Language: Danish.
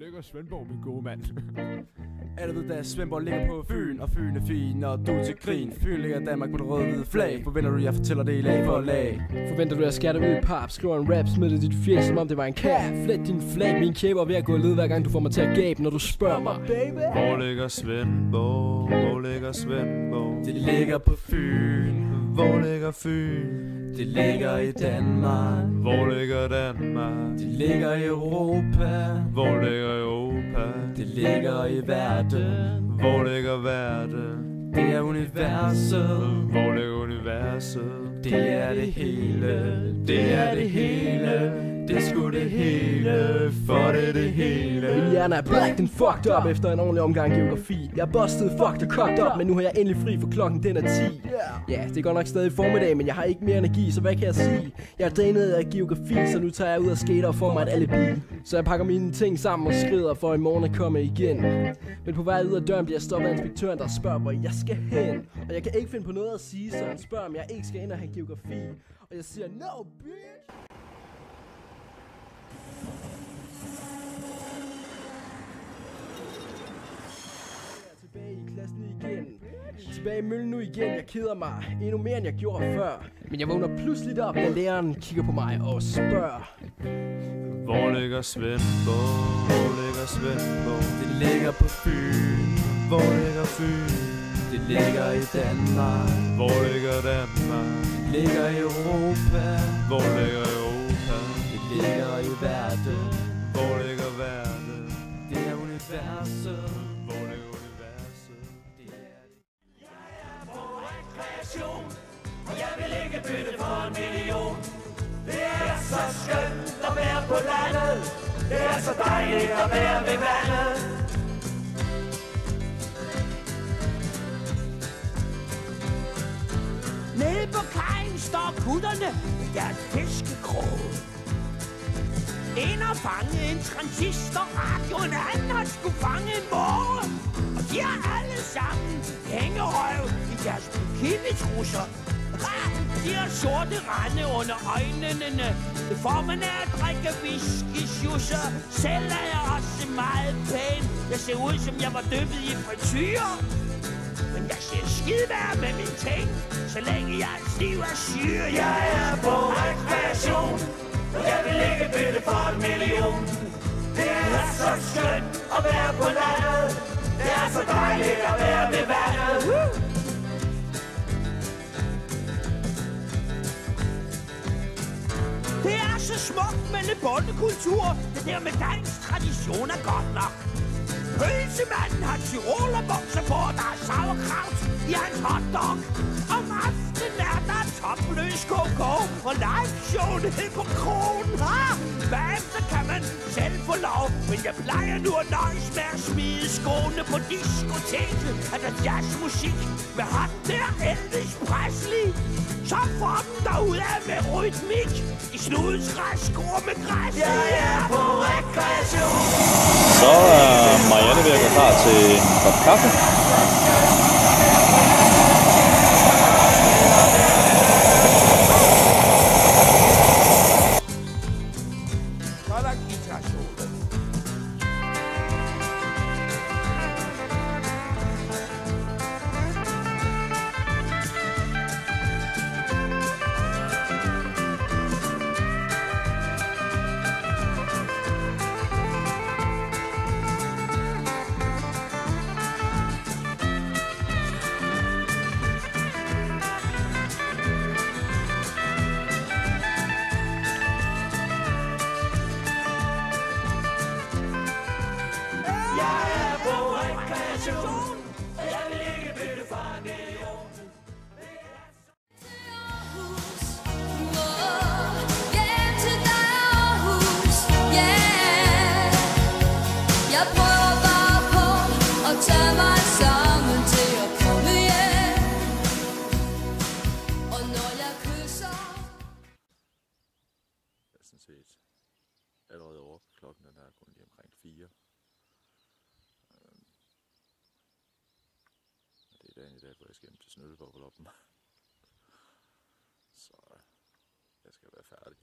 Ligger Svendborg, min gode mand. Alle ved da Svendborg ligger på Fyn, og Fyn er fin, og du er til grin. Fyn ligger Danmark på det røde-hvide flag. Forventer du, jeg fortæller det i lag for lag? Forventer du, jeg skærer dig ud i pap? Skriver en rap, smider det dit fjes, som om det var en kære. Flet din flag, min kæber ved at gå led, hver gang du får mig til at gabe, når du spørger mig, baby. Hvor ligger Svendborg? Hvor ligger Svendborg? Det ligger på Fyn. Hvor ligger Fyn? Det ligger i Danmark. Hvor ligger Danmark? Det ligger i Europa. Hvor ligger Europa? Det ligger i verden. Hvor ligger verden? Det er universet. Hvor ligger universet? Det er det hele. Det er det hele. Det er sgu det hele. For det er det hele. Min hjerne er black, den fucked up efter en ordentlig omgang geografi. Jeg er busted, fucked og cocked up, men nu har jeg endelig fri, for klokken den er 10. Ja, det går nok stadig formiddag, men jeg har ikke mere energi, så hvad kan jeg sige? Jeg er drænet af geografi, så nu tager jeg ud og skater og får mig et alibi. Så jeg pakker mine ting sammen og skrider for i morgen at komme igen. Men på vej ud af døren bliver jeg stoppet af inspektøren, der spørger, hvor jeg skal hen. Og jeg kan ikke finde på noget at sige, så han spørger, om jeg ikke skal ind og have geografi. Og jeg siger, no bitch! Tilbage i klassen igen. Tilbage i møllen nu igen. Jeg keder mig endnu mere end jeg gjorde før. Men jeg vågner pludselig op, da læreren kigger på mig og spørger: Hvor ligger Svendborg? Hvor ligger Svendborg? Det ligger på Fyn. Hvor ligger Fyn? Det ligger i Danmark. Hvor ligger Danmark? Det ligger i Europa. Hvor ligger Europa? Det ligger i verden. Hvor ligger verden? Det er universet. Hvor ligger universet? Det er det. Jeg er på rekreation, og jeg vil ikke bytte for 1 million. Det er så skønt at være på landet. Det er så dejligt at være ved vandet. Nede på kajen står kutterne i deres fiskekrog. En har fanget en transistorradio, en anden har skulle fange en måge. Og de har alle sammen hængerøv i deres bikini-trusser. De har sorte rande under øjnene. Det får man af at drikke whisky-schusser. Selv er jeg også meget pæn. Jeg ser ud som jeg var dyppet i frityre. Men jeg ser skidevær med mine ting, så længe jeg er stiv af syre. Jeg er på rekreation, og jeg vil ikke bytte for 1 million. Det er så skønt at være på landet. Det er så dejligt at være ved vandet. Det er så smukt med lidt bondekultur. Det der med dansk tradition er godt nok. Pølsemanden har tyrolerbukser på, og der er sauerkraut i hans hotdog. Om aftenen er der topløs koko og live-show nede på krogen. Bagefter kan man selv få lov, men jeg plejer nu at nøjes med at smide skoene på diskoteket. Er der jazzmusik med ham der Elvis Presley? Så får dem derudad med rytmik i snudens raskår med græs. Jeg er på rekreation. Så er Marianne ved at gå klar til en kop kaffe. Så er der guitar-solo. Set allerede over klokken, den er kun lige omkring 4. Det er dagen i dag, hvor jeg skal hjem til Snøllebobbeloppen. Så jeg skal være færdig.